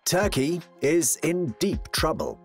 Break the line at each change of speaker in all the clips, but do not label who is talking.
Turkey is in deep trouble.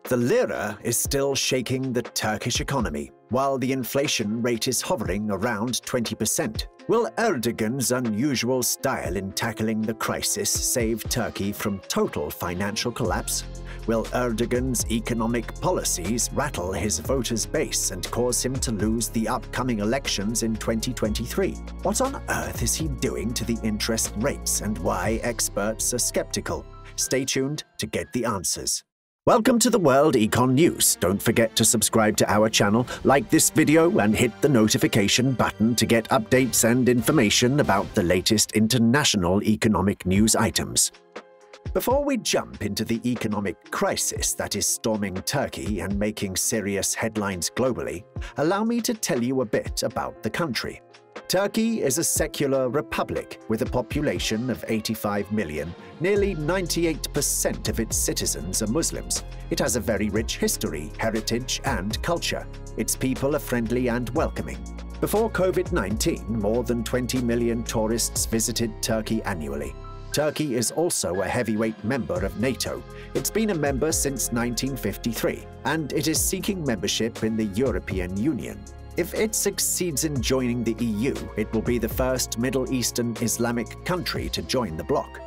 The lira is still shaking the Turkish economy, while the inflation rate is hovering around 20%. Will Erdogan's unusual style in tackling the crisis save Turkey from total financial collapse? Will Erdogan's economic policies rattle his voters' base and cause him to lose the upcoming elections in 2023? What on earth is he doing to the interest rates, and why experts are skeptical? Stay tuned to get the answers. Welcome to the World Econ News. Don't forget to subscribe to our channel, like this video, and hit the notification button to get updates and information about the latest international economic news items. Before we jump into the economic crisis that is storming Turkey and making serious headlines globally, allow me to tell you a bit about the country. Turkey is a secular republic with a population of 85 million. Nearly 98% of its citizens are Muslims. It has a very rich history, heritage, and culture. Its people are friendly and welcoming. Before COVID-19, more than 20 million tourists visited Turkey annually. Turkey is also a heavyweight member of NATO. It's been a member since 1953, and it is seeking membership in the European Union. If it succeeds in joining the EU, it will be the first Middle Eastern Islamic country to join the bloc.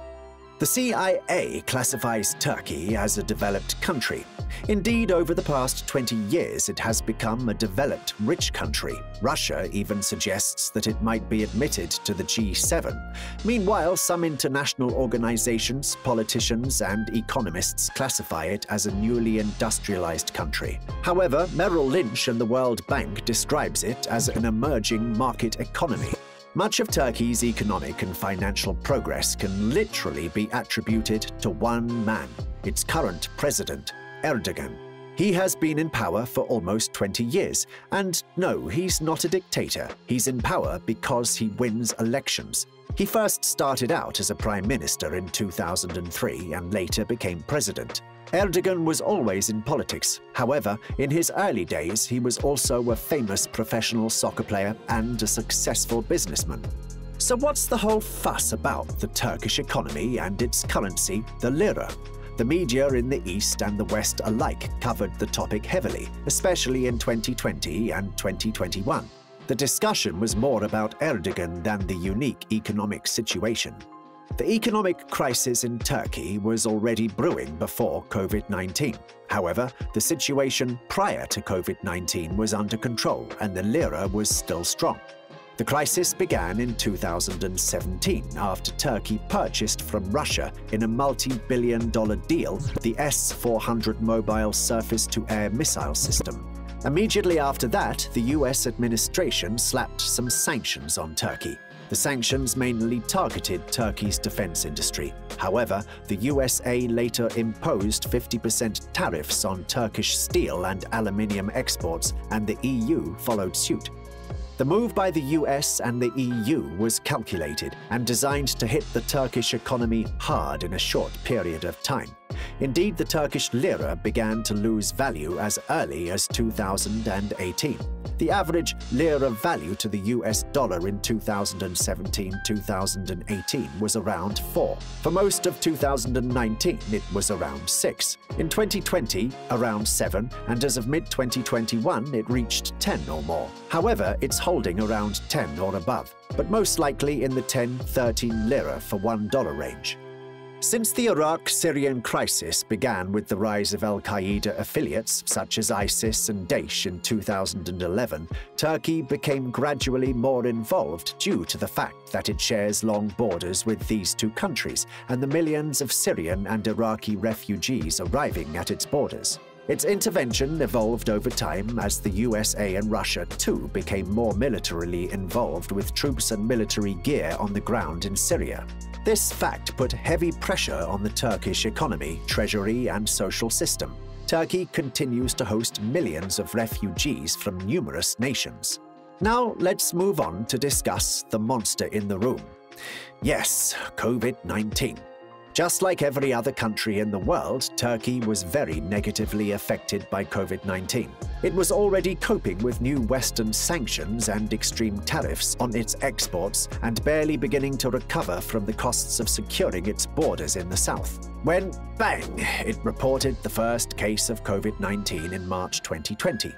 The CIA classifies Turkey as a developed country. Indeed, over the past 20 years, it has become a developed, rich country. Russia even suggests that it might be admitted to the G7. Meanwhile, some international organizations, politicians, and economists classify it as a newly industrialized country. However, Merrill Lynch and the World Bank describes it as an emerging market economy. Much of Turkey's economic and financial progress can literally be attributed to one man, its current president, Erdogan. He has been in power for almost 20 years, and no, he's not a dictator. He's in power because he wins elections. He first started out as a prime minister in 2003 and later became president. Erdogan was always in politics. However, in his early days, he was also a famous professional soccer player and a successful businessman. So what's the whole fuss about the Turkish economy and its currency, the lira? The media in the East and the West alike covered the topic heavily, especially in 2020 and 2021. The discussion was more about Erdogan than the unique economic situation. The economic crisis in Turkey was already brewing before COVID-19. However, the situation prior to COVID-19 was under control and the lira was still strong. The crisis began in 2017 after Turkey purchased from Russia in a multi-billion-dollar deal the S-400 mobile surface-to-air missile system. Immediately after that, the US administration slapped some sanctions on Turkey. The sanctions mainly targeted Turkey's defense industry. However, the USA later imposed 50% tariffs on Turkish steel and aluminium exports, and the EU followed suit. The move by the US and the EU was calculated and designed to hit the Turkish economy hard in a short period of time. Indeed, the Turkish lira began to lose value as early as 2018. The average lira value to the US dollar in 2017-2018 was around 4. For most of 2019, it was around 6. In 2020, around 7, and as of mid-2021, it reached 10 or more. However, it's holding around 10 or above, but most likely in the 10-13 lira for $1 range. Since the Iraq-Syrian crisis began with the rise of al-Qaeda affiliates such as ISIS and Daesh in 2011, Turkey became gradually more involved due to the fact that it shares long borders with these two countries and the millions of Syrian and Iraqi refugees arriving at its borders. Its intervention evolved over time as the USA and Russia too became more militarily involved with troops and military gear on the ground in Syria. This fact put heavy pressure on the Turkish economy, treasury, and social system. Turkey continues to host millions of refugees from numerous nations. Now let's move on to discuss the monster in the room. Yes, COVID-19. Just like every other country in the world, Turkey was very negatively affected by COVID-19. It was already coping with new Western sanctions and extreme tariffs on its exports and barely beginning to recover from the costs of securing its borders in the south. When, bang, it reported the first case of COVID-19 in March 2020.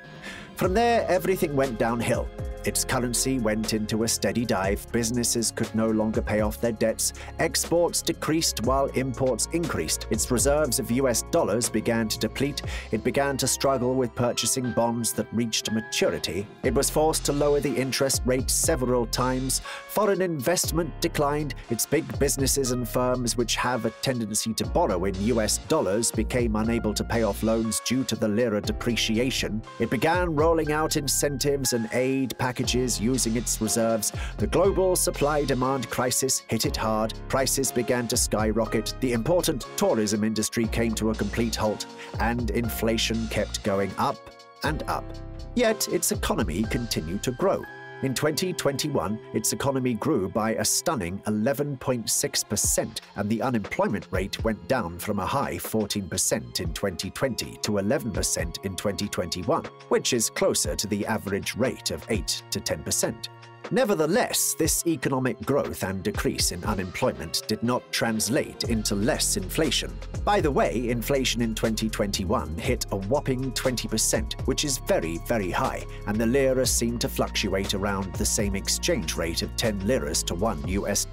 From there, everything went downhill. Its currency went into a steady dive, businesses could no longer pay off their debts, exports decreased while imports increased, its reserves of US dollars began to deplete, it began to struggle with purchasing bonds that reached maturity, it was forced to lower the interest rate several times, foreign investment declined, its big businesses and firms which have a tendency to borrow in US dollars became unable to pay off loans due to the lira depreciation, it began rolling out incentives and aid packages using its reserves, the global supply-demand crisis hit it hard, prices began to skyrocket, the important tourism industry came to a complete halt, and inflation kept going up and up. Yet its economy continued to grow. In 2021, its economy grew by a stunning 11.6%, and the unemployment rate went down from a high 14% in 2020 to 11% in 2021, which is closer to the average rate of 8 to 10%. Nevertheless, this economic growth and decrease in unemployment did not translate into less inflation. By the way, inflation in 2021 hit a whopping 20%, which is very, very high, and the lira seemed to fluctuate around the same exchange rate of 10 liras to $1 US.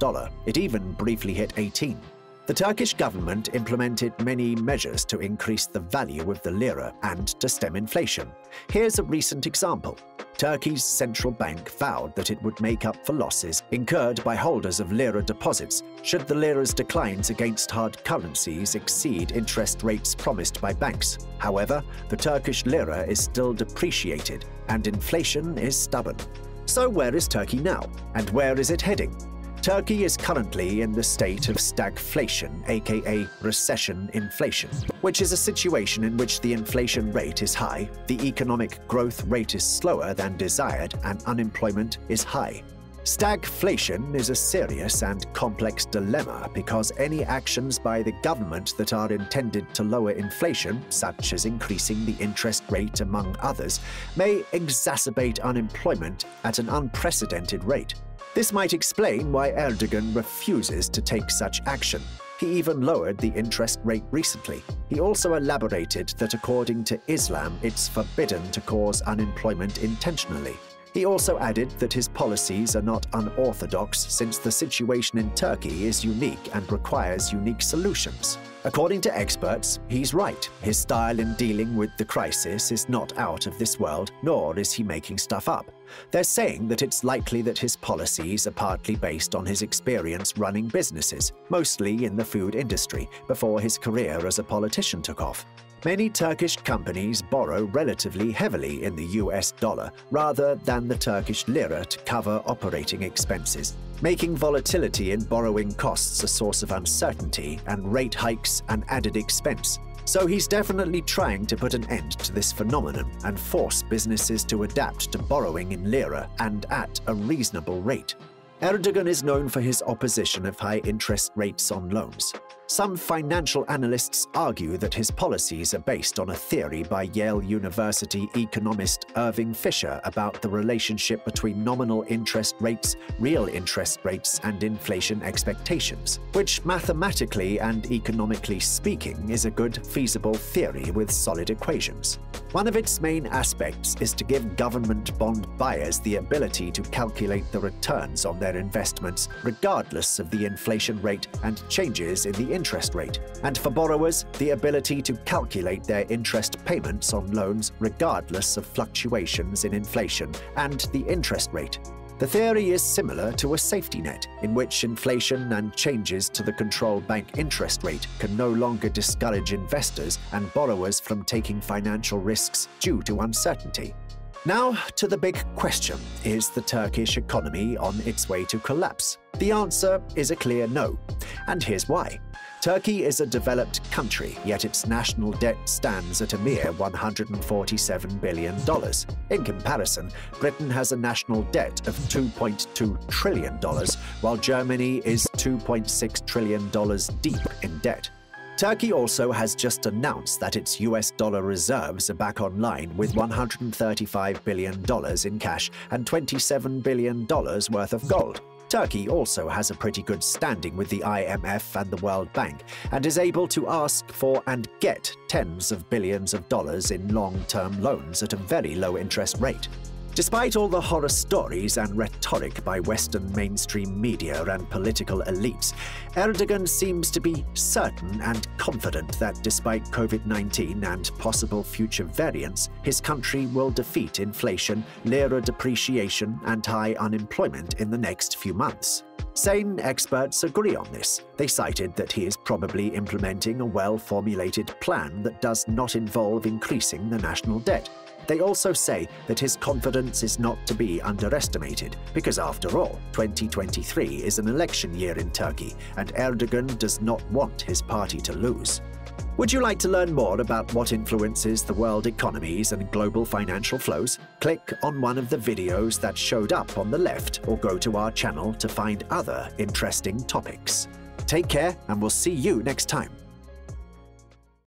It even briefly hit 18. The Turkish government implemented many measures to increase the value of the lira and to stem inflation. Here's a recent example. Turkey's central bank vowed that it would make up for losses incurred by holders of lira deposits should the lira's declines against hard currencies exceed interest rates promised by banks. However, the Turkish lira is still depreciated and inflation is stubborn. So where is Turkey now, and where is it heading? Turkey is currently in the state of stagflation, aka recession inflation, which is a situation in which the inflation rate is high, the economic growth rate is slower than desired, and unemployment is high. Stagflation is a serious and complex dilemma because any actions by the government that are intended to lower inflation, such as increasing the interest rate among others, may exacerbate unemployment at an unprecedented rate. This might explain why Erdogan refuses to take such action. He even lowered the interest rate recently. He also elaborated that according to Islam, it's forbidden to cause unemployment intentionally. He also added that his policies are not unorthodox since the situation in Turkey is unique and requires unique solutions. According to experts, he's right. His style in dealing with the crisis is not out of this world, nor is he making stuff up. They're saying that it's likely that his policies are partly based on his experience running businesses, mostly in the food industry, before his career as a politician took off. Many Turkish companies borrow relatively heavily in the US dollar rather than the Turkish lira to cover operating expenses, making volatility in borrowing costs a source of uncertainty and rate hikes an added expense. So he's definitely trying to put an end to this phenomenon and force businesses to adapt to borrowing in lira and at a reasonable rate. Erdogan is known for his opposition of high interest rates on loans. Some financial analysts argue that his policies are based on a theory by Yale University economist Irving Fisher about the relationship between nominal interest rates, real interest rates, and inflation expectations, which mathematically and economically speaking is a good, feasible theory with solid equations. One of its main aspects is to give government bond buyers the ability to calculate the returns on their investments regardless of the inflation rate and changes in the interest rate, and for borrowers, the ability to calculate their interest payments on loans regardless of fluctuations in inflation and the interest rate. The theory is similar to a safety net, in which inflation and changes to the control bank interest rate can no longer discourage investors and borrowers from taking financial risks due to uncertainty. Now to the big question, is the Turkish economy on its way to collapse? The answer is a clear no, and here's why. Turkey is a developed country, yet its national debt stands at a mere $147 billion. In comparison, Britain has a national debt of $2.2 trillion, while Germany is $2.6 trillion deep in debt. Turkey also has just announced that its US dollar reserves are back online with $135 billion in cash and $27 billion worth of gold. Turkey also has a pretty good standing with the IMF and the World Bank and is able to ask for and get tens of billions of dollars in long-term loans at a very low interest rate. Despite all the horror stories and rhetoric by Western mainstream media and political elites, Erdogan seems to be certain and confident that despite COVID-19 and possible future variants, his country will defeat inflation, lira depreciation, and high unemployment in the next few months. Sane experts agree on this. They cited that he is probably implementing a well-formulated plan that does not involve increasing the national debt. They also say that his confidence is not to be underestimated, because after all, 2023 is an election year in Turkey, and Erdogan does not want his party to lose. Would you like to learn more about what influences the world economies and global financial flows? Click on one of the videos that showed up on the left or go to our channel to find other interesting topics. Take care, and we'll see you next time.